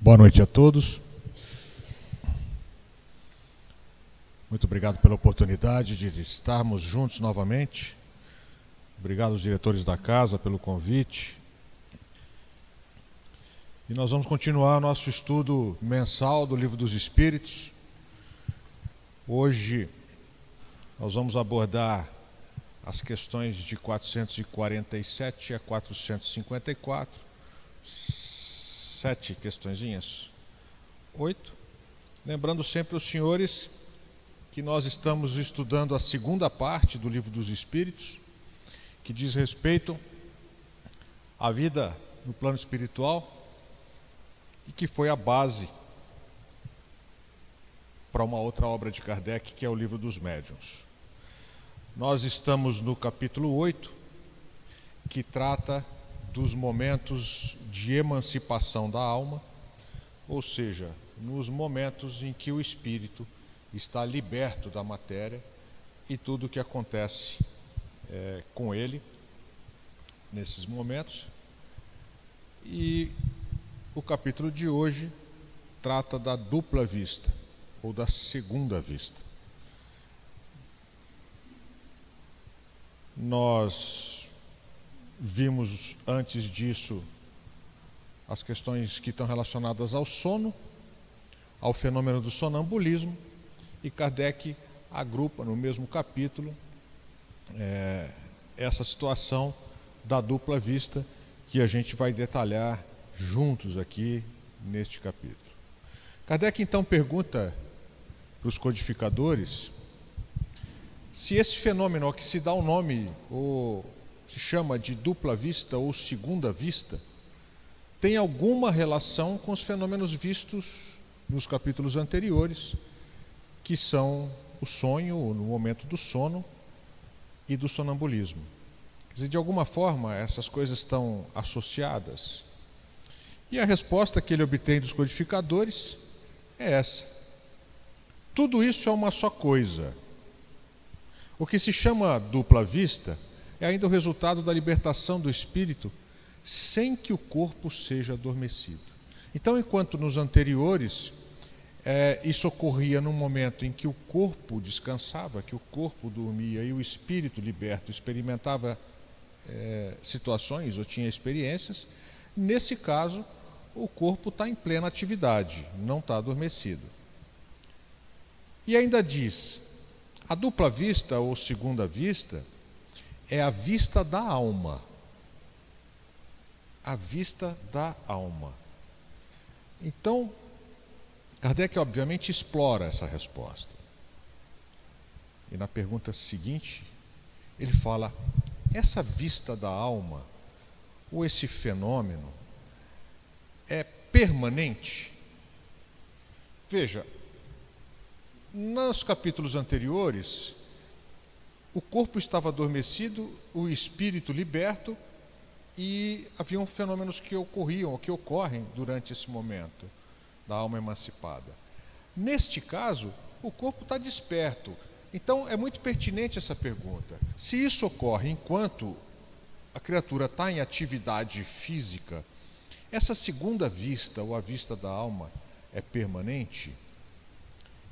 Boa noite a todos. Muito obrigado pela oportunidade de estarmos juntos novamente. Obrigado aos diretores da casa pelo convite. E nós vamos continuar nosso estudo mensal do Livro dos Espíritos. Hoje nós vamos abordar as questões de 447 a 454. 7 questõezinhas. 8. Lembrando sempre os senhores que nós estamos estudando a segunda parte do Livro dos Espíritos, que diz respeito à vida no plano espiritual e que foi a base para uma outra obra de Kardec, que é o Livro dos Médiuns. Nós estamos no capítulo 8, que trata dos momentos de emancipação da alma, ou seja, nos momentos em que o espírito está liberto da matéria e tudo o que acontece com ele nesses momentos. E o capítulo de hoje trata da dupla vista, ou da segunda vista. Nós vimos antes disso as questões que estão relacionadas ao sono, ao fenômeno do sonambulismo, e Kardec agrupa no mesmo capítulo essa situação da dupla vista, que a gente vai detalhar juntos aqui neste capítulo. Kardec então pergunta para os codificadores se esse fenômeno ao que se dá o nome, ou se chama de dupla vista ou segunda vista, tem alguma relação com os fenômenos vistos nos capítulos anteriores, que são o sonho, no momento do sono, e do sonambulismo. Quer dizer, de alguma forma, essas coisas estão associadas. E a resposta que ele obtém dos codificadores é essa. Tudo isso é uma só coisa. O que se chama dupla vista é ainda o resultado da libertação do espírito sem que o corpo seja adormecido. Então, enquanto nos anteriores isso ocorria num momento em que o corpo descansava, que o corpo dormia e o espírito liberto experimentava situações ou tinha experiências, nesse caso o corpo está em plena atividade, não está adormecido. E ainda diz, a dupla vista ou segunda vista é a vista da alma. A vista da alma. Então, Kardec obviamente explora essa resposta. E na pergunta seguinte, ele fala, essa vista da alma, ou esse fenômeno, é permanente? Veja, nos capítulos anteriores, o corpo estava adormecido, o espírito liberto, e haviam fenômenos que ocorriam, ou que ocorrem durante esse momento da alma emancipada. Neste caso, o corpo está desperto. Então, é muito pertinente essa pergunta. Se isso ocorre enquanto a criatura está em atividade física, essa segunda vista, ou a vista da alma, é permanente?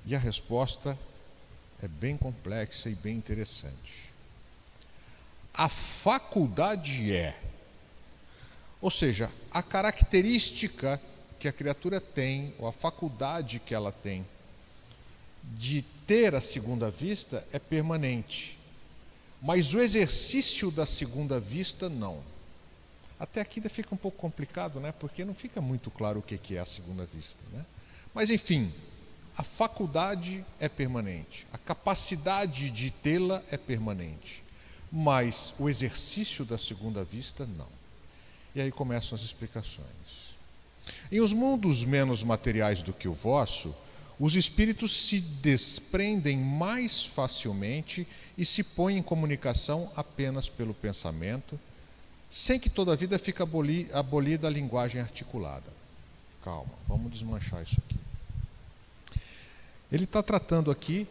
E a resposta é bem complexa e bem interessante. A faculdade ou seja, a característica que a criatura tem, ou a faculdade que ela tem de ter a segunda vista é permanente. Mas o exercício da segunda vista não. Até aqui ainda fica um pouco complicado, né? Porque não fica muito claro o que é a segunda vista, né? Mas enfim, a faculdade é permanente, a capacidade de tê-la é permanente, mas o exercício da segunda vista não. E aí começam as explicações. Em os mundos menos materiais do que o vosso, os espíritos se desprendem mais facilmente e se põem em comunicação apenas pelo pensamento, sem que toda a vida fique abolida a linguagem articulada. Calma, vamos desmanchar isso aqui. Ele está tratando aqui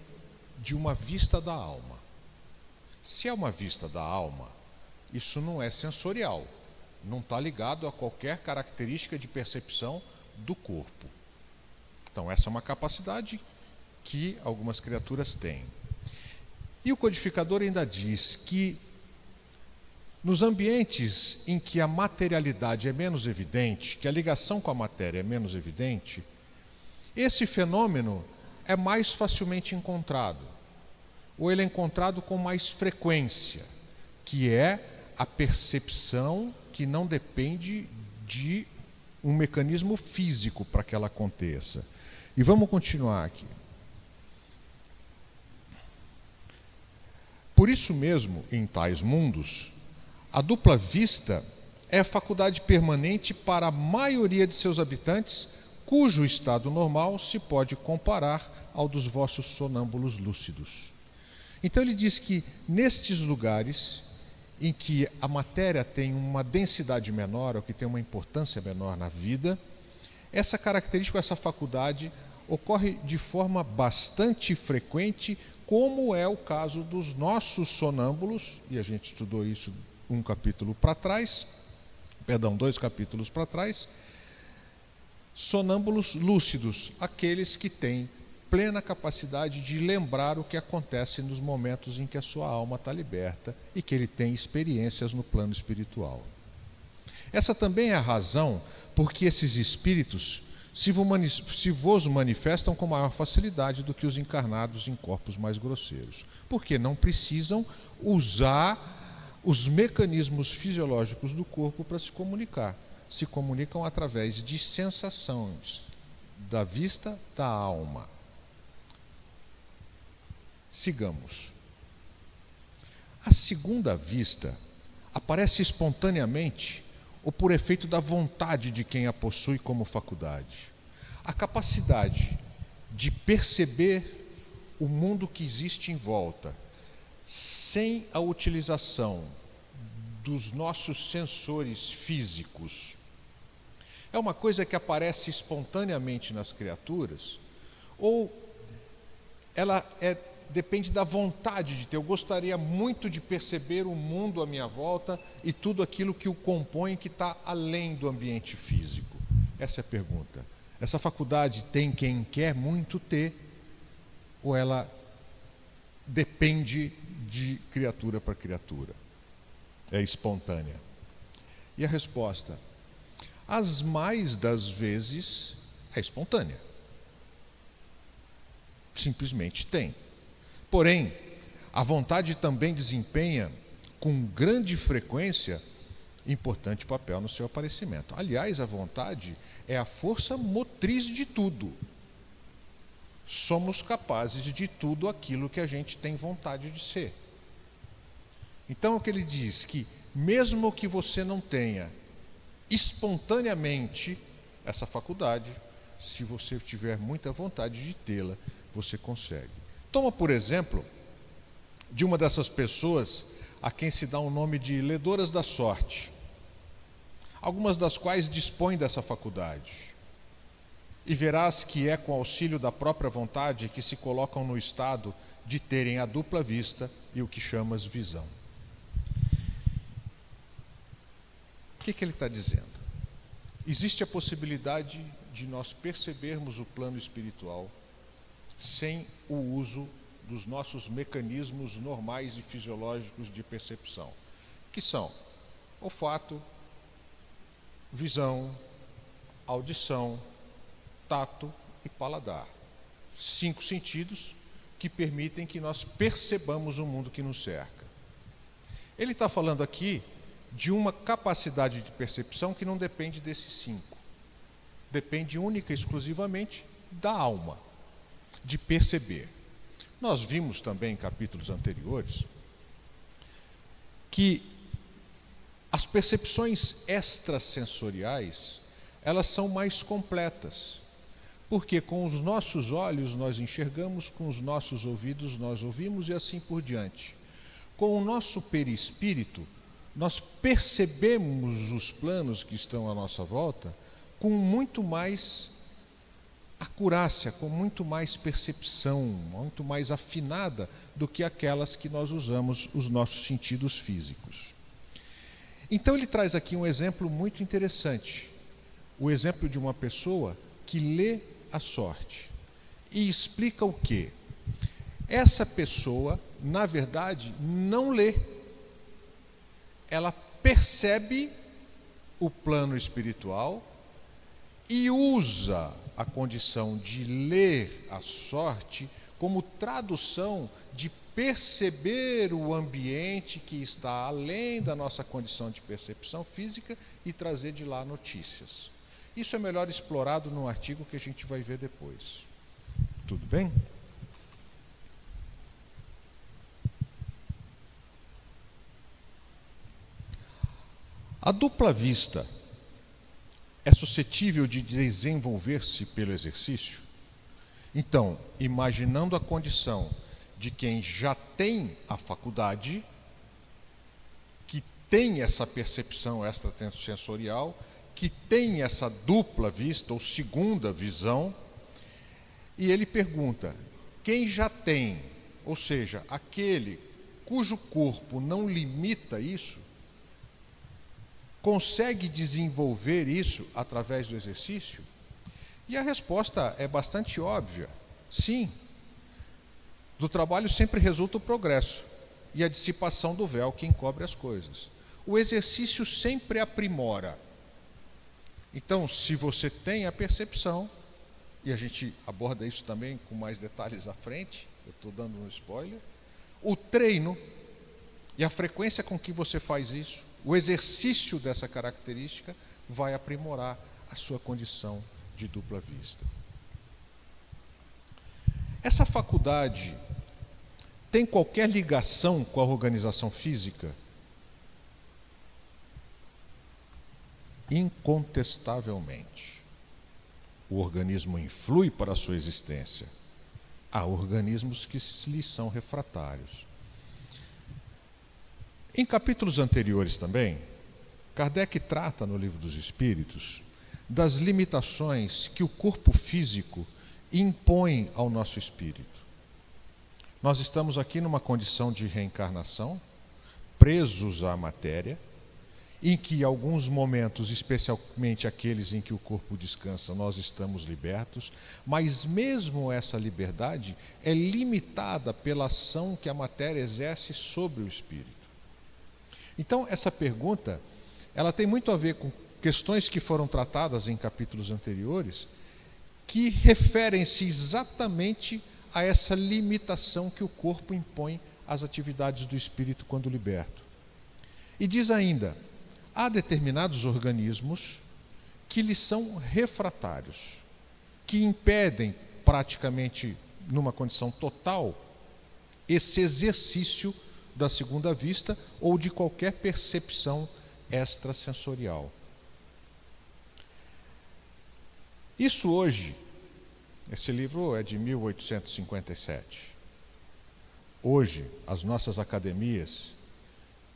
de uma vista da alma. Se é uma vista da alma, isso não é sensorial, não está ligado a qualquer característica de percepção do corpo. Então, essa é uma capacidade que algumas criaturas têm. E o codificador ainda diz que nos ambientes em que a materialidade é menos evidente, que a ligação com a matéria é menos evidente, esse fenômeno é mais facilmente encontrado, ou ele é encontrado com mais frequência, que é a percepção que não depende de um mecanismo físico para que ela aconteça. E vamos continuar aqui. Por isso mesmo, em tais mundos, a dupla vista é a faculdade permanente para a maioria de seus habitantes, cujo estado normal se pode comparar ao dos vossos sonâmbulos lúcidos. Então ele diz que nestes lugares em que a matéria tem uma densidade menor, ou que tem uma importância menor na vida, essa característica, essa faculdade, ocorre de forma bastante frequente, como é o caso dos nossos sonâmbulos, e a gente estudou isso dois capítulos para trás, sonâmbulos lúcidos, aqueles que têm plena capacidade de lembrar o que acontece nos momentos em que a sua alma está liberta e que ele tem experiências no plano espiritual. Essa também é a razão por que esses espíritos se vos manifestam com maior facilidade do que os encarnados em corpos mais grosseiros, porque não precisam usar os mecanismos fisiológicos do corpo para se comunicar. Se comunicam através de sensações da vista da alma. Sigamos. A segunda vista aparece espontaneamente ou por efeito da vontade de quem a possui como faculdade. A capacidade de perceber o mundo que existe em volta, sem a utilização dos nossos sensores físicos, é uma coisa que aparece espontaneamente nas criaturas, ou ela depende da vontade de ter. Eu gostaria muito de perceber o mundo à minha volta e tudo aquilo que o compõe, que está além do ambiente físico. Essa é a pergunta. Essa faculdade tem quem quer muito ter, ou ela depende de criatura para criatura? É espontânea. E a resposta: as mais das vezes é espontânea. Simplesmente tem. Porém, a vontade também desempenha com grande frequência importante papel no seu aparecimento. Aliás, a vontade é a força motriz de tudo. Somos capazes de tudo aquilo que a gente tem vontade de ser. Então, o que ele diz que, mesmo que você não tenha espontaneamente essa faculdade, se você tiver muita vontade de tê-la, você consegue. Toma, por exemplo, de uma dessas pessoas a quem se dá o nome de ledoras da sorte, algumas das quais dispõem dessa faculdade. E verás que é com auxílio da própria vontade que se colocam no estado de terem a dupla vista e o que chamas visão. O que ele está dizendo? Existe a possibilidade de nós percebermos o plano espiritual sem o uso dos nossos mecanismos normais e fisiológicos de percepção, que são olfato, visão, audição, tato e paladar. 5 sentidos que permitem que nós percebamos o mundo que nos cerca. Ele está falando aqui de uma capacidade de percepção que não depende desses 5. Depende única e exclusivamente da alma, de perceber. Nós vimos também em capítulos anteriores que as percepções extrasensoriais, elas são mais completas, porque com os nossos olhos nós enxergamos, com os nossos ouvidos nós ouvimos e assim por diante. Com o nosso perispírito, nós percebemos os planos que estão à nossa volta com muito mais acurácia, com muito mais percepção, muito mais afinada do que aquelas que nós usamos os nossos sentidos físicos. Então ele traz aqui um exemplo muito interessante. o exemplo de uma pessoa que lê a sorte e explica o quê? Essa pessoa, na verdade, não lê. Ela percebe o plano espiritual e usa a condição de ler a sorte como tradução de perceber o ambiente que está além da nossa condição de percepção física e trazer de lá notícias. Isso é melhor explorado num artigo que a gente vai ver depois. Tudo bem? A dupla vista é suscetível de desenvolver-se pelo exercício? Então, imaginando a condição de quem já tem a faculdade, que tem essa percepção extrasensorial, que tem essa dupla vista ou segunda visão, e ele pergunta: quem já tem, ou seja, aquele cujo corpo não limita isso, consegue desenvolver isso através do exercício? E a resposta é bastante óbvia: sim. Do trabalho sempre resulta o progresso e a dissipação do véu que encobre as coisas. O exercício sempre aprimora. Então, se você tem a percepção, e a gente aborda isso também com mais detalhes à frente, eu estou dando um spoiler, o treino e a frequência com que você faz isso, o exercício dessa característica vai aprimorar a sua condição de dupla vista. Essa faculdade tem qualquer ligação com a organização física? Incontestavelmente. O organismo influi para a sua existência. Há organismos que lhes são refratários. Em capítulos anteriores também, Kardec trata no Livro dos Espíritos das limitações que o corpo físico impõe ao nosso espírito. Nós estamos aqui numa condição de reencarnação, presos à matéria, em que em alguns momentos, especialmente aqueles em que o corpo descansa, nós estamos libertos, mas mesmo essa liberdade é limitada pela ação que a matéria exerce sobre o espírito. Então, essa pergunta, ela tem muito a ver com questões que foram tratadas em capítulos anteriores, que referem-se exatamente a essa limitação que o corpo impõe às atividades do espírito quando liberto. E diz ainda: há determinados organismos que lhes são refratários, que impedem praticamente, numa condição total, esse exercício da segunda vista ou de qualquer percepção extrasensorial. Isso hoje, esse livro é de 1857. Hoje, as nossas academias,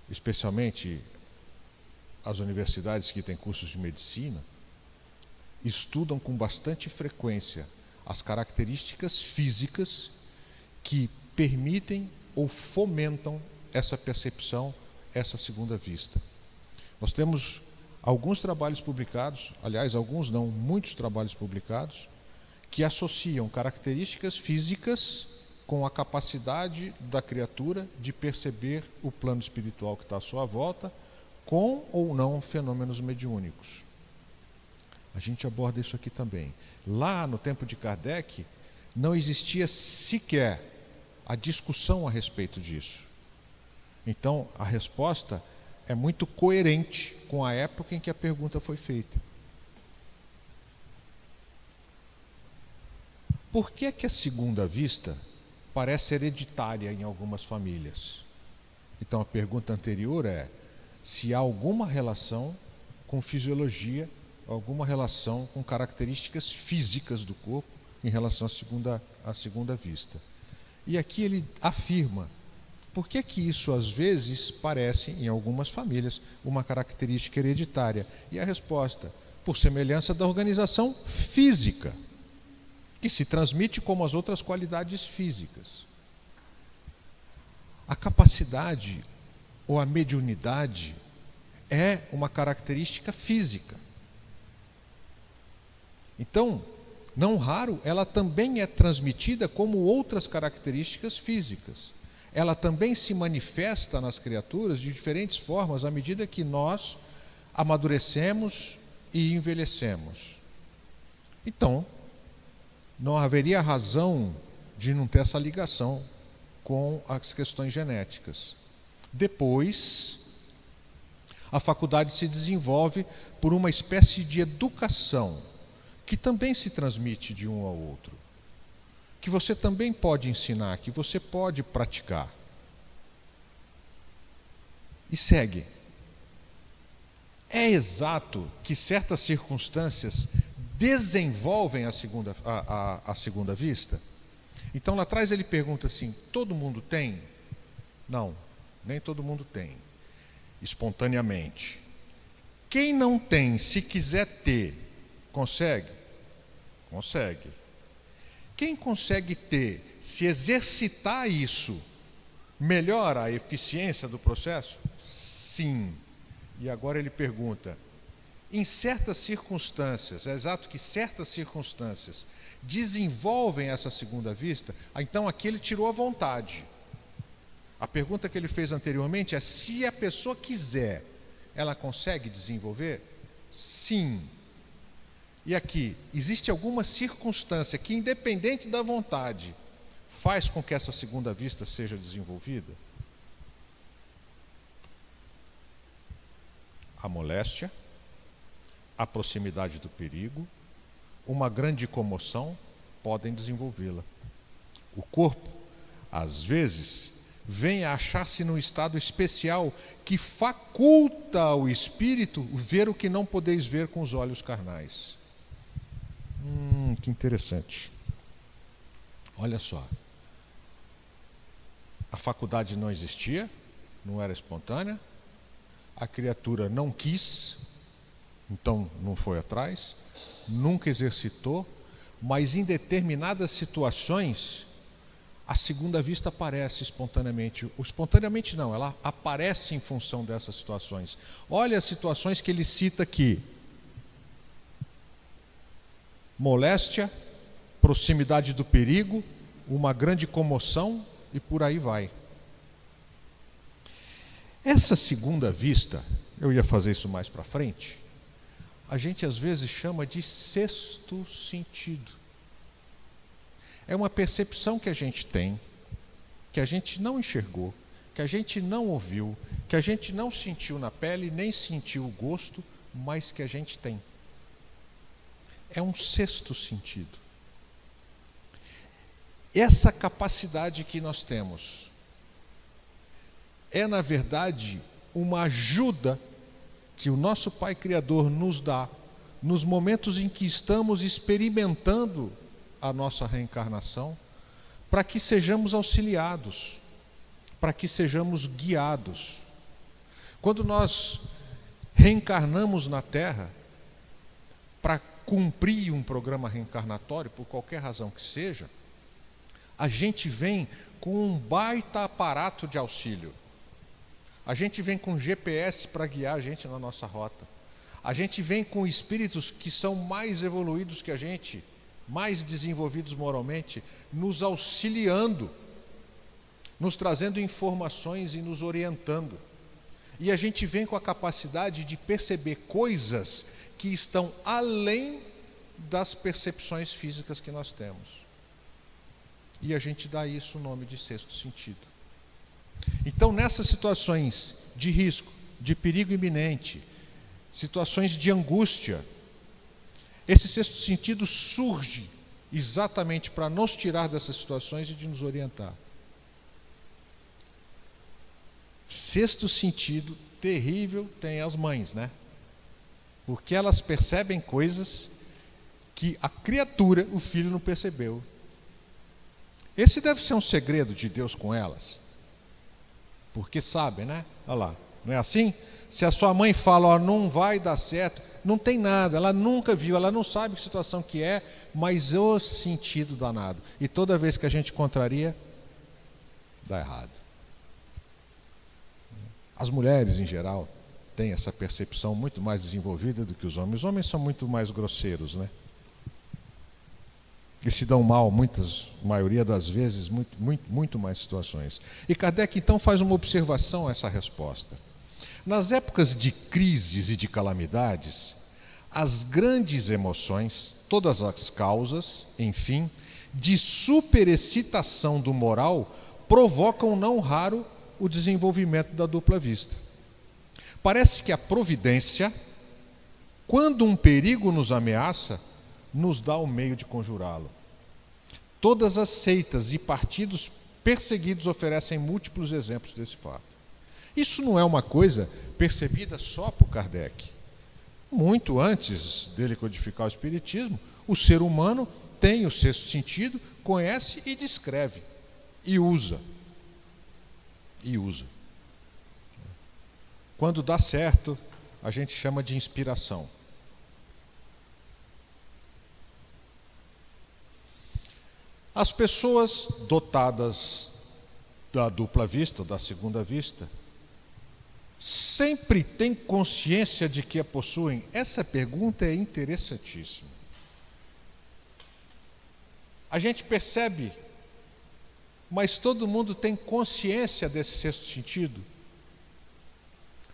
especialmente as universidades que têm cursos de medicina, estudam com bastante frequência as características físicas que permitem ou fomentam essa percepção, essa segunda vista. Nós temos alguns trabalhos publicados, aliás, alguns não, muitos trabalhos publicados, que associam características físicas com a capacidade da criatura de perceber o plano espiritual que está à sua volta, com ou não fenômenos mediúnicos. A gente aborda isso aqui também. Lá no tempo de Kardec, não existia sequer a discussão a respeito disso. Então, a resposta é muito coerente com a época em que a pergunta foi feita. Por que a segunda vista parece hereditária em algumas famílias? Então, a pergunta anterior é se há alguma relação com fisiologia, alguma relação com características físicas do corpo em relação à segunda vista. E aqui ele afirma por que isso às vezes parece, em algumas famílias, uma característica hereditária. E a resposta: por semelhança da organização física, que se transmite como as outras qualidades físicas. A capacidade ou a mediunidade é uma característica física. Então, não raro, ela também é transmitida como outras características físicas. Ela também se manifesta nas criaturas de diferentes formas à medida que nós amadurecemos e envelhecemos. Então, não haveria razão de não ter essa ligação com as questões genéticas. Depois, a faculdade se desenvolve por uma espécie de educação que também se transmite de um ao outro, que você também pode ensinar, que você pode praticar. E segue. É exato que certas circunstâncias desenvolvem a segunda vista? Então lá atrás ele pergunta assim: todo mundo tem? Não, nem todo mundo tem, espontaneamente. Quem não tem, se quiser ter, consegue? Consegue. Quem consegue ter, se exercitar isso, melhora a eficiência do processo? Sim. E agora ele pergunta: em certas circunstâncias, é exato que certas circunstâncias desenvolvem essa segunda vista? Então aqui ele tirou a vontade. A pergunta que ele fez anteriormente é: se a pessoa quiser, ela consegue desenvolver? Sim. E aqui, existe alguma circunstância que, independente da vontade, faz com que essa segunda vista seja desenvolvida? A moléstia, a proximidade do perigo, uma grande comoção podem desenvolvê-la. O corpo, às vezes, vem a achar-se num estado especial que faculta ao espírito ver o que não podeis ver com os olhos carnais. Que interessante. Olha só. A faculdade não existia, não era espontânea, a criatura não quis, então não foi atrás, nunca exercitou, mas em determinadas situações a segunda vista aparece espontaneamente. Espontaneamente não, ela aparece em função dessas situações. Olha as situações que ele cita aqui: moléstia, proximidade do perigo, uma grande comoção e por aí vai. Essa segunda vista, eu ia fazer isso mais para frente, a gente às vezes chama de sexto sentido. É uma percepção que a gente tem, que a gente não enxergou, que a gente não ouviu, que a gente não sentiu na pele, nem sentiu o gosto, mas que a gente tem. É um sexto sentido. Essa capacidade que nós temos é, na verdade, uma ajuda que o nosso Pai Criador nos dá nos momentos em que estamos experimentando a nossa reencarnação, para que sejamos auxiliados, para que sejamos guiados. Quando nós reencarnamos na Terra para cumprir um programa reencarnatório, por qualquer razão que seja, a gente vem com um baita aparato de auxílio. A gente vem com GPS para guiar a gente na nossa rota. A gente vem com espíritos que são mais evoluídos que a gente, mais desenvolvidos moralmente, nos auxiliando, nos trazendo informações e nos orientando. E a gente vem com a capacidade de perceber coisas que estão além das percepções físicas que nós temos. E a gente dá isso o nome de sexto sentido. Então, nessas situações de risco, de perigo iminente, situações de angústia, esse sexto sentido surge exatamente para nos tirar dessas situações e de nos orientar. Sexto sentido terrível tem as mães, né? Porque elas percebem coisas que a criatura, o filho, não percebeu. Esse deve ser um segredo de Deus com elas. Porque sabem, né? Olha lá, não é assim? Se a sua mãe fala: ó, não vai dar certo, não tem nada, ela nunca viu, ela não sabe que situação que é, mas o sentido danado. E toda vez que a gente contraria, dá errado. As mulheres, em geral, têm essa percepção muito mais desenvolvida do que os homens. Os homens são muito mais grosseiros, né? e se dão mal, maioria das vezes, muito mais situações. E Kardec então faz uma observação a essa resposta. Nas épocas de crises e de calamidades, as grandes emoções, todas as causas, enfim, de superexcitação do moral, provocam não raro o desenvolvimento da dupla vista. Parece que a providência, quando um perigo nos ameaça, nos dá o meio de conjurá-lo. Todas as seitas e partidos perseguidos oferecem múltiplos exemplos desse fato. Isso não é uma coisa percebida só por Kardec. Muito antes dele codificar o Espiritismo, o ser humano tem o sexto sentido, conhece e descreve, e usa. Quando dá certo, a gente chama de inspiração. As pessoas dotadas da dupla vista, da segunda vista, sempre têm consciência de que a possuem? Essa pergunta é interessantíssima. A gente percebe, mas todo mundo tem consciência desse sexto sentido?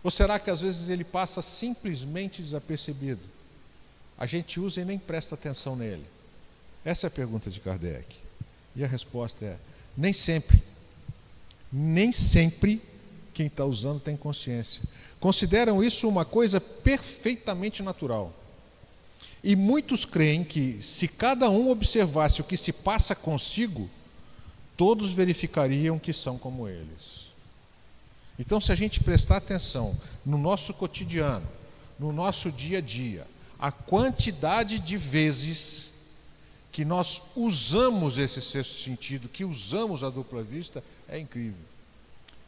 Ou será que às vezes ele passa simplesmente desapercebido? A gente usa e nem presta atenção nele. Essa é a pergunta de Kardec. E a resposta é: nem sempre. Nem sempre quem está usando tem consciência. Consideram isso uma coisa perfeitamente natural. E muitos creem que, se cada um observasse o que se passa consigo, todos verificariam que são como eles. Então, se a gente prestar atenção no nosso cotidiano, no nosso dia a dia, a quantidade de vezes que nós usamos esse sexto sentido, que usamos a dupla vista, é incrível.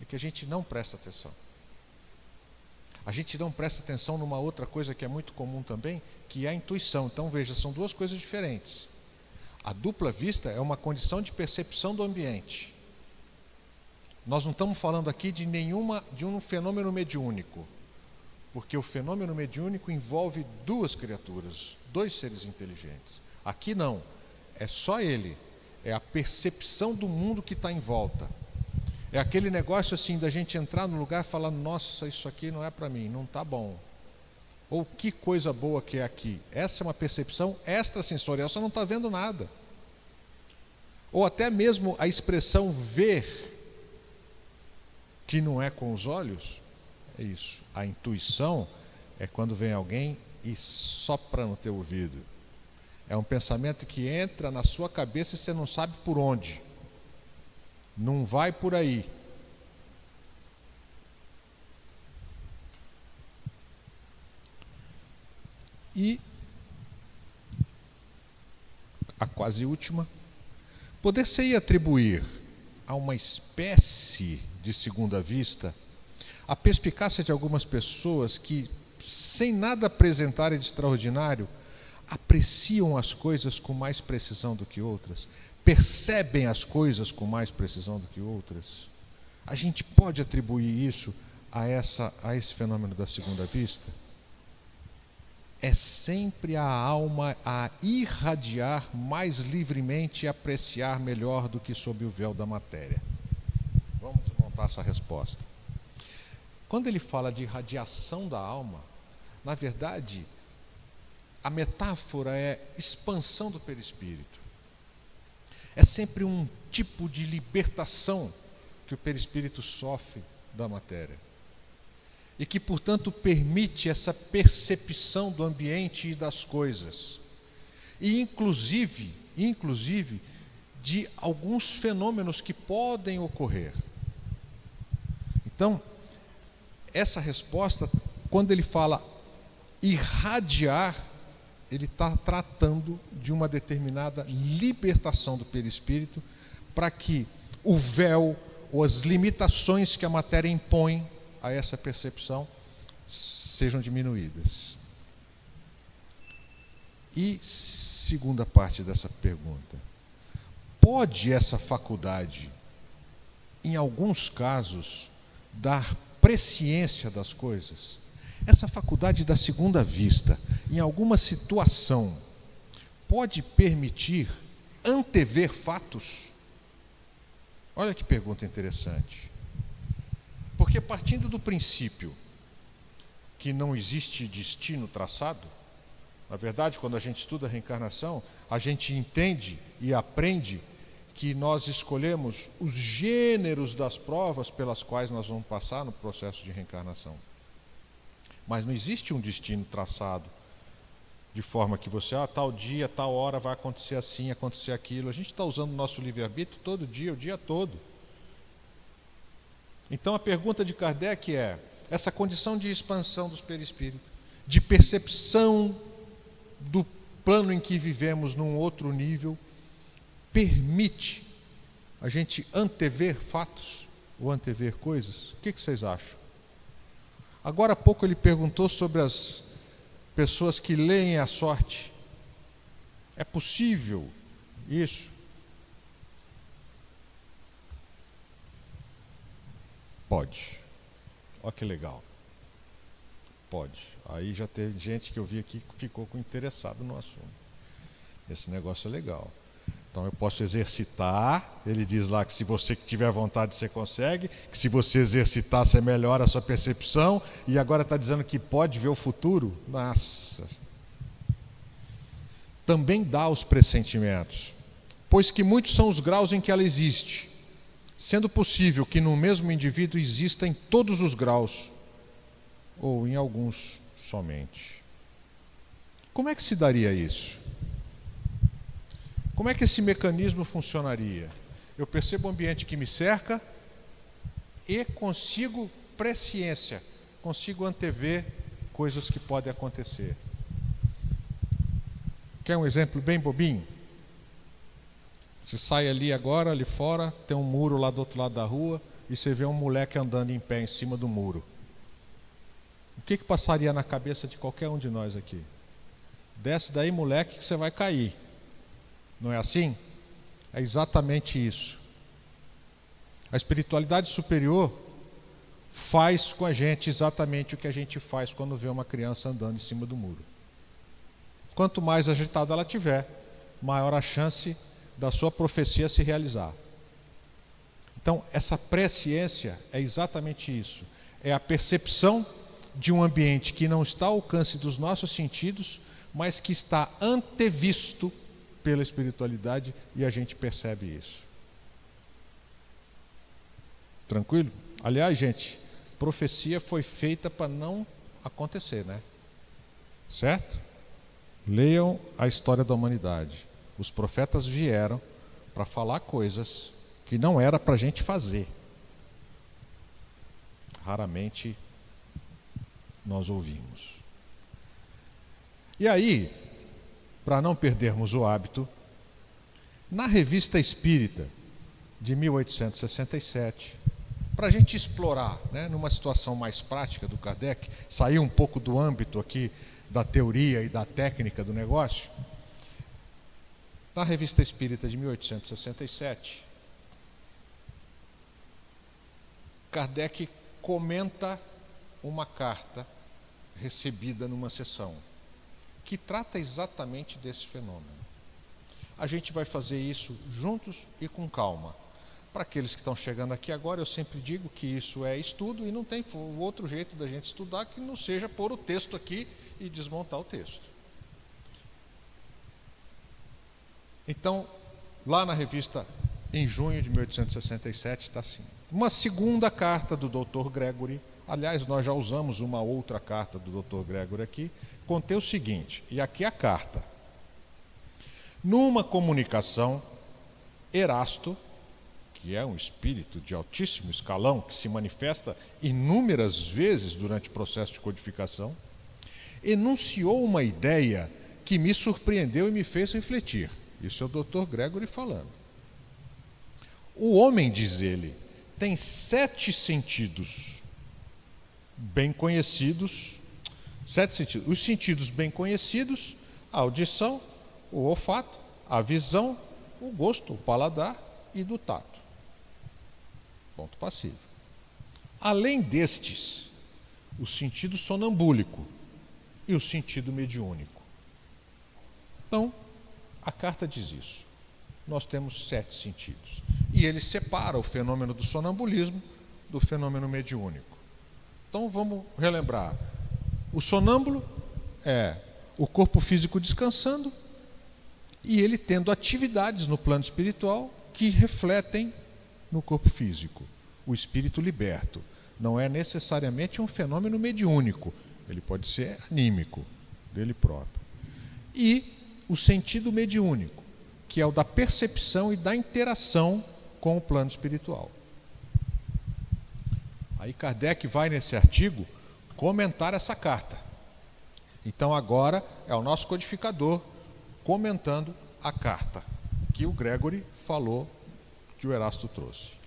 É que a gente não presta atenção. A gente não presta atenção numa outra coisa que é muito comum também, que é a intuição. Então, veja, são duas coisas diferentes. A dupla vista é uma condição de percepção do ambiente. Nós não estamos falando aqui de um fenômeno mediúnico, porque o fenômeno mediúnico envolve duas criaturas, dois seres inteligentes. Aqui não, é só ele, é a percepção do mundo que está em volta. É aquele negócio assim da gente entrar no lugar e falar: nossa, isso aqui não é para mim, não está bom. Ou que coisa boa que é aqui. Essa é uma percepção extrasensorial, você não está vendo nada. Ou até mesmo a expressão ver, que não é com os olhos, é isso. A intuição é quando vem alguém e sopra no teu ouvido. É um pensamento que entra na sua cabeça e você não sabe por onde. Não vai por aí. E a quase última: poder-se-ia atribuir a uma espécie de segunda vista a perspicácia de algumas pessoas que, sem nada apresentarem de extraordinário, apreciam as coisas com mais precisão do que outras, percebem as coisas com mais precisão do que outras? A gente pode atribuir isso a esse fenômeno da segunda vista? É sempre a alma a irradiar mais livremente e apreciar melhor do que sob o véu da matéria. Vamos montar essa resposta. Quando ele fala de irradiação da alma, na verdade, a metáfora é expansão do perispírito. É sempre um tipo de libertação que o perispírito sofre da matéria. E que, portanto, permite essa percepção do ambiente e das coisas. E, inclusive, de alguns fenômenos que podem ocorrer. Então, essa resposta, quando ele fala irradiar, ele está tratando de uma determinada libertação do perispírito para que o véu ou as limitações que a matéria impõe a essa percepção sejam diminuídas. E segunda parte dessa pergunta: pode essa faculdade, em alguns casos, dar presciência das coisas? Essa faculdade da segunda vista, em alguma situação, pode permitir antever fatos? Olha que pergunta interessante. Porque partindo do princípio que não existe destino traçado, na verdade, quando a gente estuda a reencarnação, a gente entende e aprende que nós escolhemos os gêneros das provas pelas quais nós vamos passar no processo de reencarnação. Mas não existe um destino traçado, de forma que você, tal dia, tal hora vai acontecer assim, acontecer aquilo. A gente está usando o nosso livre-arbítrio todo dia, o dia todo. Então a pergunta de Kardec é, essa condição de expansão dos perispíritos, de percepção do plano em que vivemos num outro nível, permite a gente antever fatos ou antever coisas? O que vocês acham? Agora há pouco ele perguntou sobre as pessoas que leem a sorte. É possível isso? Pode. Olha que legal. Pode. Aí já teve gente que eu vi aqui que ficou interessado no assunto. Esse negócio é legal. Então eu posso exercitar. Ele diz lá que se você tiver vontade você consegue, que se você exercitar você melhora a sua percepção, e agora está dizendo que pode ver o futuro. Nossa. Também dá os pressentimentos, pois que muitos são os graus em que ela existe, sendo possível que no mesmo indivíduo exista em todos os graus, ou em alguns somente. Como é que se daria isso? Como é que esse mecanismo funcionaria? Eu percebo o ambiente que me cerca e consigo presciência, consigo antever coisas que podem acontecer. Quer um exemplo bem bobinho? Você sai ali agora, ali fora, tem um muro lá do outro lado da rua, e você vê um moleque andando em pé em cima do muro. O que passaria na cabeça de qualquer um de nós aqui? Desce daí, moleque, que você vai cair. Não é assim? É exatamente isso. A espiritualidade superior faz com a gente exatamente o que a gente faz quando vê uma criança andando em cima do muro. Quanto mais agitada ela tiver, maior a chance da sua profecia se realizar. Então, essa presciência é exatamente isso. É a percepção de um ambiente que não está ao alcance dos nossos sentidos, mas que está antevisto pela espiritualidade, e a gente percebe isso. Tranquilo? Aliás, gente, profecia foi feita para não acontecer, né? Certo? Leiam a história da humanidade. Os profetas vieram para falar coisas que não era para a gente fazer. Raramente nós ouvimos. E aí, para não perdermos o hábito, na Revista Espírita de 1867, para a gente explorar, né, numa situação mais prática do Kardec, sair um pouco do âmbito aqui da teoria e da técnica do negócio, na Revista Espírita de 1867, Kardec comenta uma carta recebida numa sessão que trata exatamente desse fenômeno. A gente vai fazer isso juntos e com calma. Para aqueles que estão chegando aqui agora, eu sempre digo que isso é estudo e não tem outro jeito da gente estudar que não seja pôr o texto aqui e desmontar o texto. Então, lá na revista, em junho de 1867, está assim. Uma segunda carta do Dr. Gregory, aliás, nós já usamos uma outra carta do Dr. Gregory aqui, contém o seguinte, e aqui é a carta. Numa comunicação, Erasto, que é um espírito de altíssimo escalão, que se manifesta inúmeras vezes durante o processo de codificação, enunciou uma ideia que me surpreendeu e me fez refletir. Isso é o Dr. Gregory falando. O homem, diz ele, tem 7 sentidos bem conhecidos, 7 sentidos. Os sentidos bem conhecidos, a audição, o olfato, a visão, o gosto, o paladar e do tato. Ponto passivo. Além destes, o sentido sonambúlico e o sentido mediúnico. Então, a carta diz isso. nós temos 7 sentidos. E ele separa o fenômeno do sonambulismo do fenômeno mediúnico. Então vamos relembrar. O sonâmbulo é o corpo físico descansando e ele tendo atividades no plano espiritual que refletem no corpo físico. O espírito liberto. Não é necessariamente um fenômeno mediúnico, ele pode ser anímico, dele próprio. E o sentido mediúnico, que é o da percepção e da interação com o plano espiritual. Aí Kardec vai nesse artigo comentar essa carta. Então agora é o nosso codificador comentando a carta que o Gregory falou, que o Erasto trouxe.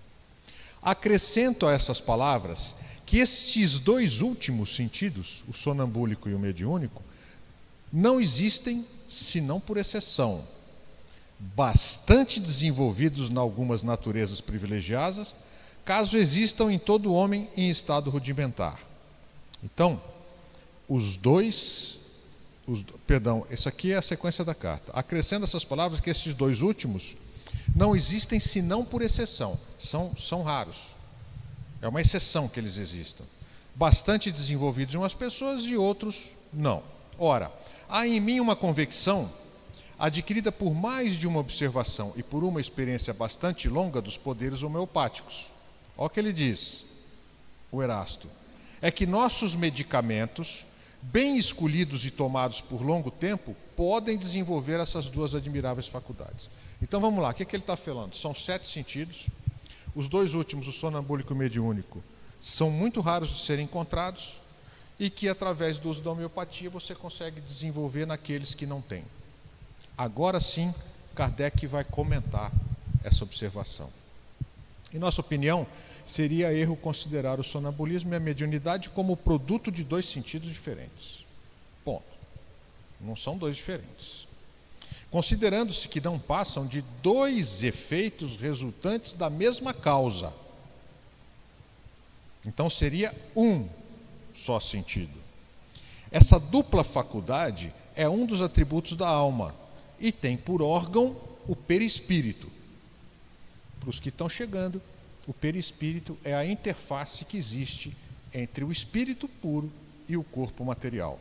Acrescento a essas palavras que estes 2 últimos sentidos, o sonambúlico e o mediúnico, não existem senão por exceção, bastante desenvolvidos em algumas naturezas privilegiadas, caso existam em todo homem em estado rudimentar. Então, essa aqui é a sequência da carta. Acrescendo essas palavras que estes 2 últimos não existem senão por exceção, são raros. É uma exceção que eles existam. Bastante desenvolvidos em umas pessoas e outros não. Ora, há em mim uma convicção adquirida por mais de uma observação e por uma experiência bastante longa dos poderes homeopáticos. Olha o que ele diz, o Erasto. É que nossos medicamentos, bem escolhidos e tomados por longo tempo, podem desenvolver essas 2 admiráveis faculdades. Então vamos lá, o que ele está falando? São 7 sentidos. Os 2 últimos, o sonambúlico e o mediúnico, são muito raros de serem encontrados e que através do uso da homeopatia você consegue desenvolver naqueles que não têm. Agora sim, Kardec vai comentar essa observação. Em nossa opinião, seria erro considerar o sonambulismo e a mediunidade como produto de 2 sentidos diferentes. Ponto. Não são 2 diferentes. Considerando-se que não passam de 2 efeitos resultantes da mesma causa. Então seria um só sentido. Essa dupla faculdade é um dos atributos da alma e tem por órgão o perispírito. Para os que estão chegando, o perispírito é a interface que existe entre o espírito puro e o corpo material,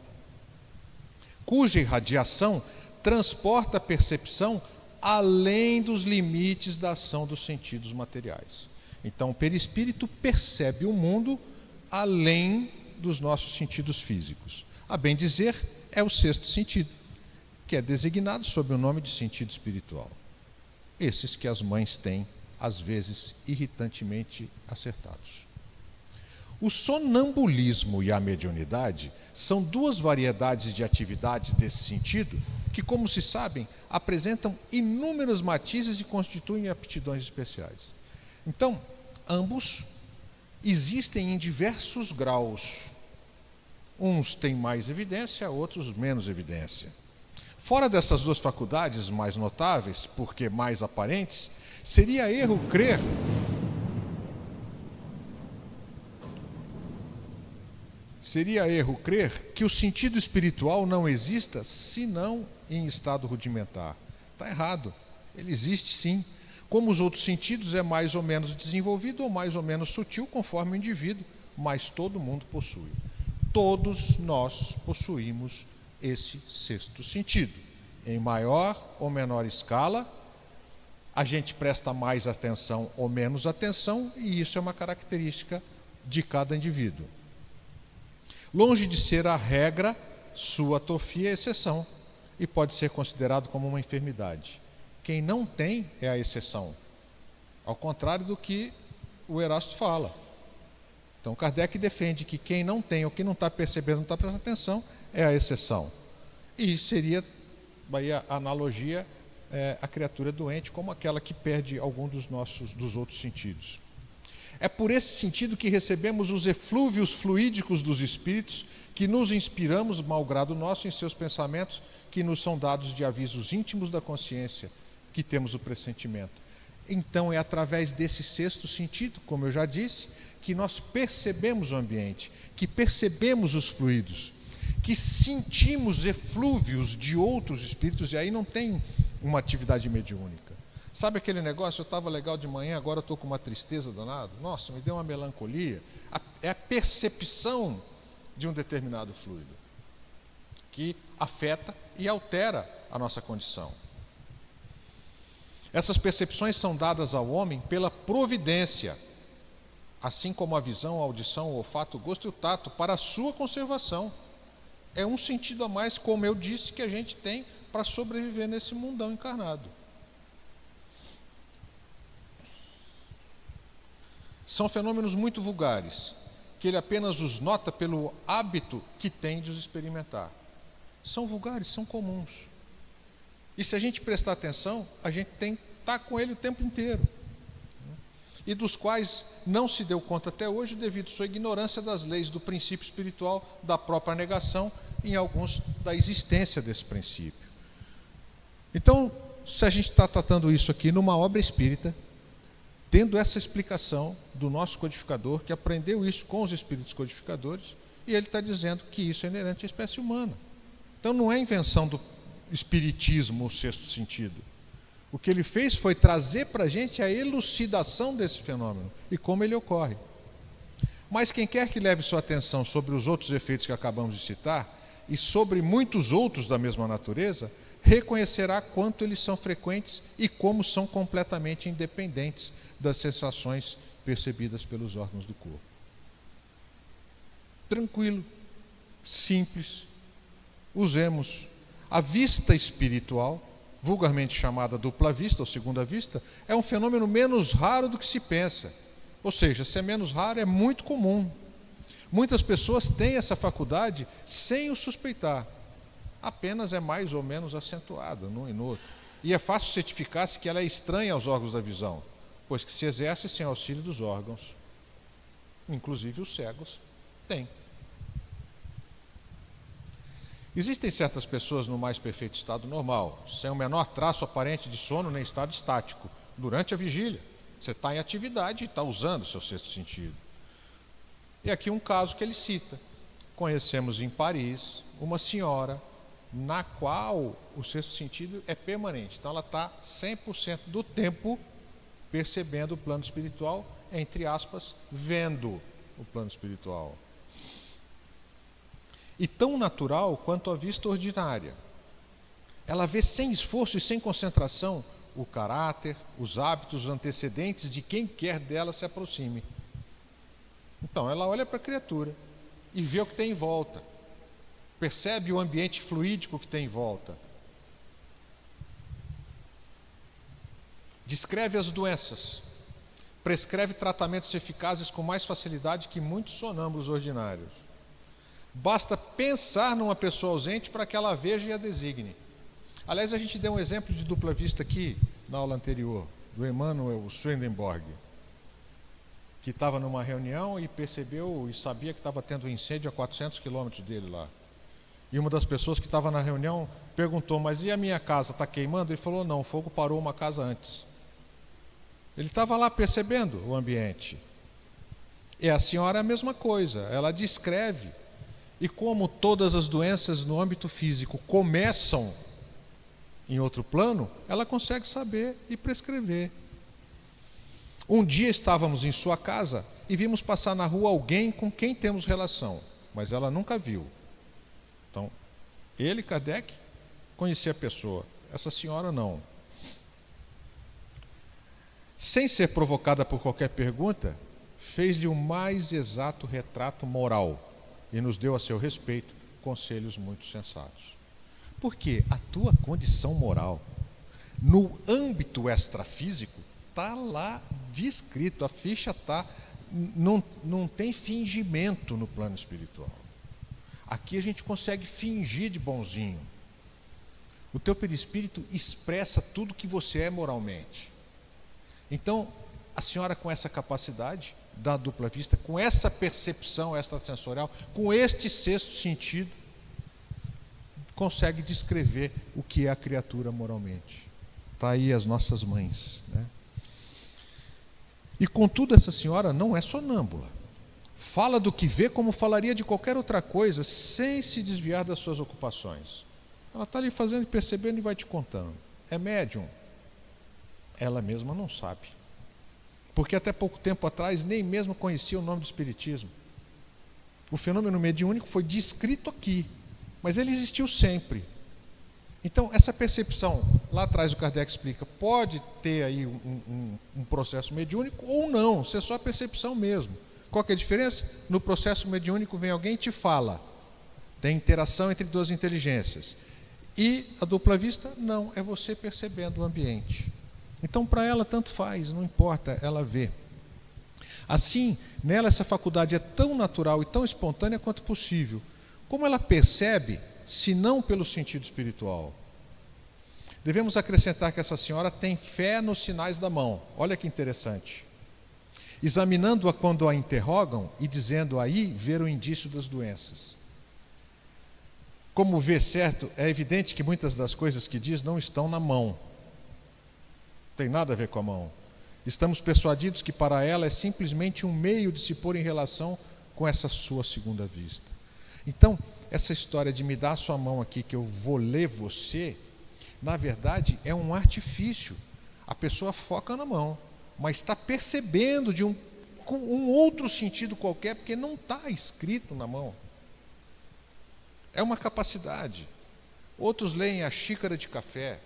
cuja irradiação transporta a percepção além dos limites da ação dos sentidos materiais. Então, o perispírito percebe o mundo além dos nossos sentidos físicos. A bem dizer, é o 6º sentido, que é designado sob o nome de sentido espiritual. Esses que as mães têm, às vezes, irritantemente acertados. O sonambulismo e a mediunidade são 2 variedades de atividades desse sentido que, como se sabem, apresentam inúmeros matizes e constituem aptidões especiais. Então, ambos existem em diversos graus. Uns têm mais evidência, outros menos evidência. Fora dessas 2 faculdades mais notáveis, porque mais aparentes, seria erro crer que o sentido espiritual não exista, senão em estado rudimentar. Está errado. Ele existe sim. Como os outros sentidos, é mais ou menos desenvolvido ou mais ou menos sutil, conforme o indivíduo, mas todo mundo possui. Todos nós possuímos esse 6º sentido. Em maior ou menor escala, a gente presta mais atenção ou menos atenção, e isso é uma característica de cada indivíduo. Longe de ser a regra, sua atrofia é exceção e pode ser considerado como uma enfermidade. Quem não tem é a exceção, ao contrário do que o Erasto fala. Então Kardec defende que quem não tem ou que não está percebendo, não está prestando atenção, é a exceção. E seria, aí a analogia, a criatura doente como aquela que perde algum dos outros sentidos. É por esse sentido que recebemos os eflúvios fluídicos dos espíritos, que nos inspiramos, malgrado nosso, em seus pensamentos, que nos são dados de avisos íntimos da consciência, que temos o pressentimento. Então é através desse 6º sentido, como eu já disse, que nós percebemos o ambiente, que percebemos os fluidos, que sentimos eflúvios de outros espíritos, e aí não tem uma atividade mediúnica. Sabe aquele negócio, eu estava legal de manhã, agora eu estou com uma tristeza danada? Nossa, me deu uma melancolia. É a percepção de um determinado fluido que afeta e altera a nossa condição. Essas percepções são dadas ao homem pela providência, assim como a visão, a audição, o olfato, o gosto e o tato, para a sua conservação. É um sentido a mais, como eu disse, que a gente tem para sobreviver nesse mundão encarnado. São fenômenos muito vulgares, que ele apenas os nota pelo hábito que tem de os experimentar. São vulgares, são comuns. E se a gente prestar atenção, a gente tem que estar com ele o tempo inteiro. E dos quais não se deu conta até hoje devido à sua ignorância das leis do princípio espiritual, da própria negação, em alguns da existência desse princípio. Então, se a gente está tratando isso aqui numa obra espírita, tendo essa explicação do nosso codificador, que aprendeu isso com os espíritos codificadores, e ele está dizendo que isso é inerente à espécie humana. Então não é invenção do espiritismo, o sexto sentido. O que ele fez foi trazer para a gente a elucidação desse fenômeno e como ele ocorre. Mas quem quer que leve sua atenção sobre os outros efeitos que acabamos de citar, e sobre muitos outros da mesma natureza, reconhecerá quanto eles são frequentes e como são completamente independentes das sensações percebidas pelos órgãos do corpo. Tranquilo, simples. Usemos a vista espiritual, vulgarmente chamada dupla vista ou segunda vista, é um fenômeno menos raro do que se pensa. Ou seja, se é menos raro, é muito comum. Muitas pessoas têm essa faculdade sem o suspeitar. Apenas é mais ou menos acentuada num e no outro. E é fácil certificar-se que ela é estranha aos órgãos da visão, pois que se exerce sem auxílio dos órgãos. Inclusive os cegos têm. Existem certas pessoas no mais perfeito estado normal, sem o menor traço aparente de sono nem estado estático, durante a vigília. Você está em atividade e está usando o seu sexto sentido. E aqui um caso que ele cita. Conhecemos em Paris uma senhora na qual o sexto sentido é permanente. Então ela está 100% do tempo percebendo o plano espiritual, entre aspas, vendo o plano espiritual. E tão natural quanto a vista ordinária. Ela vê sem esforço e sem concentração o caráter, os hábitos, os antecedentes de quem quer dela se aproxime. Então ela olha para a criatura e vê o que tem em volta. Percebe o ambiente fluídico que tem em volta. Descreve as doenças. Prescreve tratamentos eficazes com mais facilidade que muitos sonâmbulos ordinários. Basta pensar numa pessoa ausente para que ela veja e a designe. Aliás, a gente deu um exemplo de dupla vista aqui na aula anterior, do Emanuel Swedenborg, que estava numa reunião e percebeu e sabia que estava tendo um incêndio a 400 quilômetros dele lá. E uma das pessoas que estava na reunião perguntou, mas e a minha casa está queimando? Ele falou, não, o fogo parou uma casa antes. Ele estava lá percebendo o ambiente. E a senhora é a mesma coisa, ela descreve. E como todas as doenças no âmbito físico começam em outro plano, ela consegue saber e prescrever. Um dia estávamos em sua casa e vimos passar na rua alguém com quem temos relação, mas ela nunca viu. Então, ele, Kardec, conhecia a pessoa, essa senhora não. Sem ser provocada por qualquer pergunta, fez-lhe o mais exato retrato moral e nos deu a seu respeito conselhos muito sensatos. Porque a tua condição moral, no âmbito extrafísico, está lá descrito, a ficha está, não tem fingimento no plano espiritual. Aqui a gente consegue fingir de bonzinho. O teu perispírito expressa tudo que você é moralmente. Então, a senhora com essa capacidade da dupla vista, com essa percepção extrasensorial, com este sexto sentido, consegue descrever o que é a criatura moralmente. Está aí as nossas mães, né? E contudo, essa senhora não é sonâmbula. Fala do que vê como falaria de qualquer outra coisa, sem se desviar das suas ocupações. Ela está ali fazendo e percebendo e vai te contando. É médium. ela mesma não sabe. Porque até pouco tempo atrás nem mesmo conhecia o nome do espiritismo. O fenômeno mediúnico foi descrito aqui, mas ele existiu sempre. Então, essa percepção, lá atrás o Kardec explica, pode ter aí um processo mediúnico ou não, ser só percepção mesmo. Qual que é a diferença? No processo mediúnico vem alguém e te fala, tem interação entre duas inteligências. E a dupla vista, não, é você percebendo o ambiente. Então, para ela, tanto faz, não importa, ela vê. Assim, nela essa faculdade é tão natural e tão espontânea quanto possível. Como ela percebe, se não pelo sentido espiritual? Devemos acrescentar que essa senhora tem fé nos sinais da mão. Olha que interessante. Examinando-a quando a interrogam e dizendo aí ver o indício das doenças. Como vê certo, é evidente que muitas das coisas que diz não estão na mão. Não tem nada a ver com a mão. Estamos persuadidos que para ela é simplesmente um meio de se pôr em relação com essa sua segunda vista. Então, essa história de me dar a sua mão aqui que eu vou ler você, na verdade é um artifício. A pessoa foca na mão, mas está percebendo com um outro sentido qualquer, porque não está escrito na mão. É uma capacidade. Outros leem a xícara de café.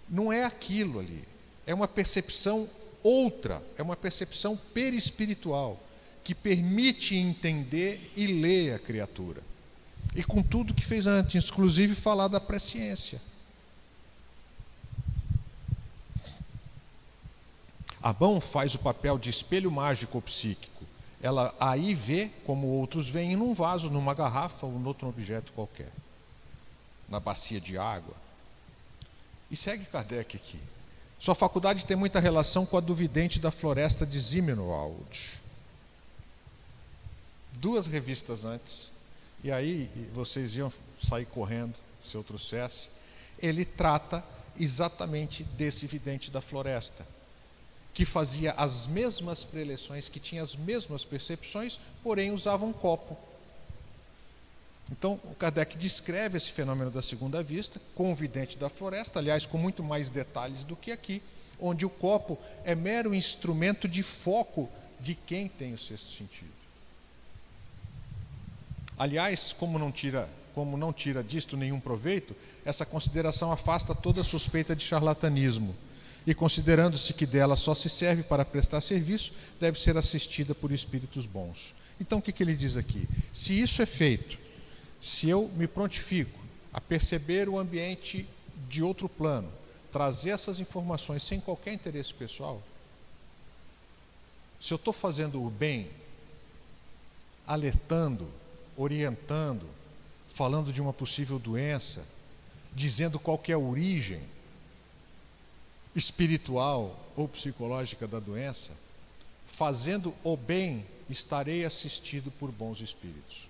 Não é aquilo ali. É uma percepção outra, é uma percepção perispiritual, que permite entender e ler a criatura. E com tudo que fez antes, inclusive falar da presciência. A mão faz o papel de espelho mágico ou psíquico. Ela aí vê como outros veem num vaso, numa garrafa ou em outro objeto qualquer. Na bacia de água. E segue Kardec aqui. Sua faculdade tem muita relação com a do vidente da floresta de Zimmerwald. 2 revistas antes, e aí vocês iam sair correndo se eu trouxesse. Ele trata exatamente desse vidente da floresta, que fazia as mesmas preleções, que tinha as mesmas percepções, porém usava um copo. Então, o Kardec descreve esse fenômeno da segunda vista com o vidente da floresta, aliás, com muito mais detalhes do que aqui, onde o copo é mero instrumento de foco de quem tem o sexto sentido. Aliás, como não tira disto nenhum proveito, essa consideração afasta toda suspeita de charlatanismo, e considerando-se que dela só se serve para prestar serviço, deve ser assistida por espíritos bons. Então, o que ele diz aqui? Se isso é feito, se eu me prontifico a perceber o ambiente de outro plano, trazer essas informações sem qualquer interesse pessoal, se eu estou fazendo o bem, alertando, orientando, falando de uma possível doença, dizendo qual que é a origem espiritual ou psicológica da doença, fazendo o bem, estarei assistido por bons espíritos,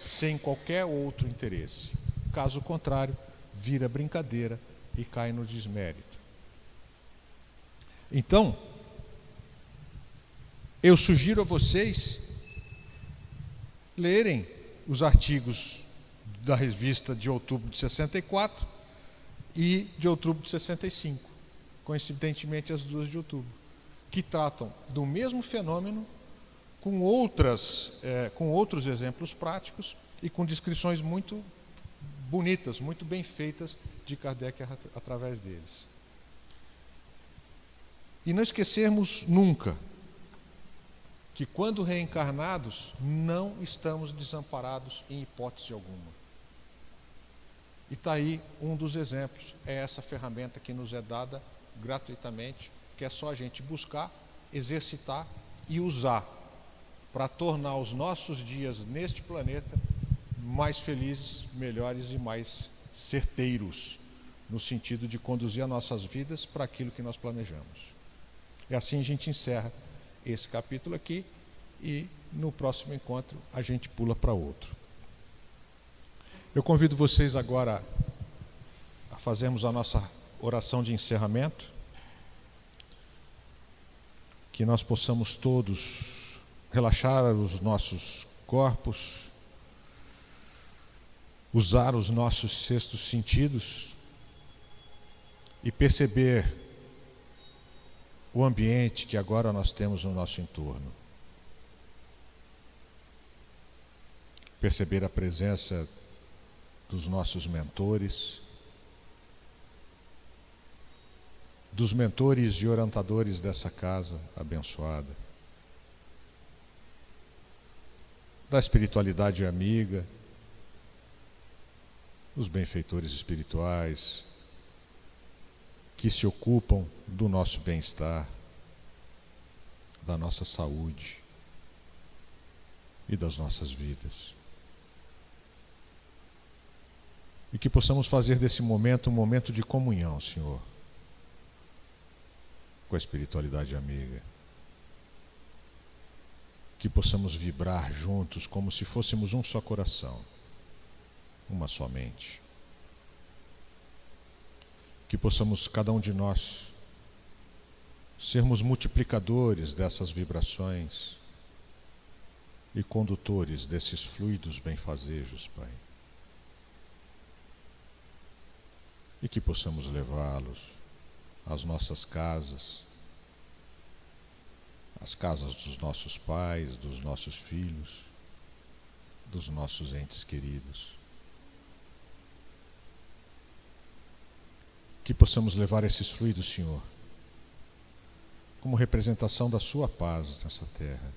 sem qualquer outro interesse. Caso contrário, vira brincadeira e cai no desmérito. Então, eu sugiro a vocês lerem os artigos da revista de outubro de 64 e de outubro de 65, coincidentemente as 2 de outubro, que tratam do mesmo fenômeno com outros exemplos práticos e com descrições muito bonitas, muito bem feitas de Kardec através deles. E não esquecermos nunca que quando reencarnados não estamos desamparados em hipótese alguma. E está aí um dos exemplos, é essa ferramenta que nos é dada gratuitamente, que é só a gente buscar, exercitar e usar para tornar os nossos dias neste planeta mais felizes, melhores e mais certeiros, no sentido de conduzir as nossas vidas para aquilo que nós planejamos. E assim a gente encerra esse capítulo aqui e no próximo encontro a gente pula para outro. Eu convido vocês agora a fazermos a nossa oração de encerramento, que nós possamos todos relaxar os nossos corpos, usar os nossos sextos sentidos e perceber o ambiente que agora nós temos no nosso entorno. Perceber a presença dos nossos mentores, dos mentores e orientadores dessa casa abençoada, da espiritualidade amiga, os benfeitores espirituais que se ocupam do nosso bem-estar, da nossa saúde e das nossas vidas. E que possamos fazer desse momento um momento de comunhão, Senhor, com a espiritualidade amiga. Que possamos vibrar juntos como se fôssemos um só coração, uma só mente. Que possamos, cada um de nós, sermos multiplicadores dessas vibrações e condutores desses fluidos benfazejos, Pai. E que possamos levá-los às nossas casas, às casas dos nossos pais, dos nossos filhos, dos nossos entes queridos. Que possamos levar esses fluidos, Senhor, como representação da Sua paz nessa terra,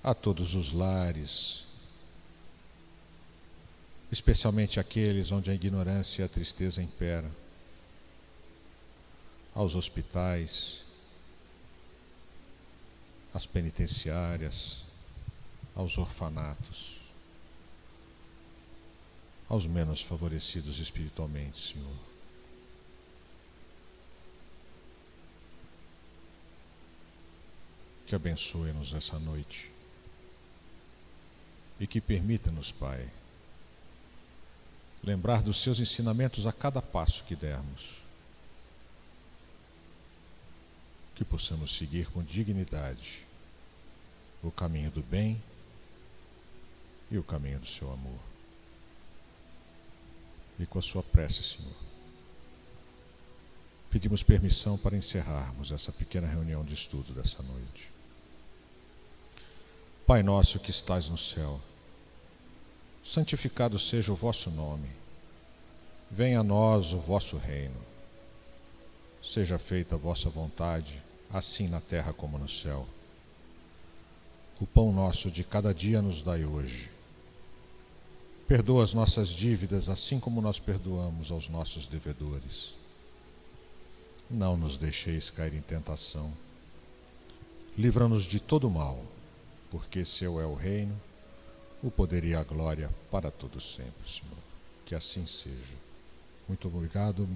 a todos os lares, especialmente aqueles onde a ignorância e a tristeza imperam, aos hospitais, às penitenciárias, aos orfanatos, aos menos favorecidos espiritualmente, Senhor. Que abençoe-nos essa noite e que permita-nos, Pai, lembrar dos seus ensinamentos a cada passo que dermos. Que possamos seguir com dignidade o caminho do bem e o caminho do seu amor. E com a sua prece, Senhor, pedimos permissão para encerrarmos essa pequena reunião de estudo dessa noite. Pai nosso que estais no céu, santificado seja o vosso nome. Venha a nós o vosso reino. Seja feita a vossa vontade, assim na terra como no céu. O pão nosso de cada dia nos dai hoje. Perdoa as nossas dívidas, assim como nós perdoamos aos nossos devedores. Não nos deixeis cair em tentação. Livra-nos de todo mal, porque seu é o reino, o poder e a glória para todos sempre, Senhor. Que assim seja. Muito obrigado.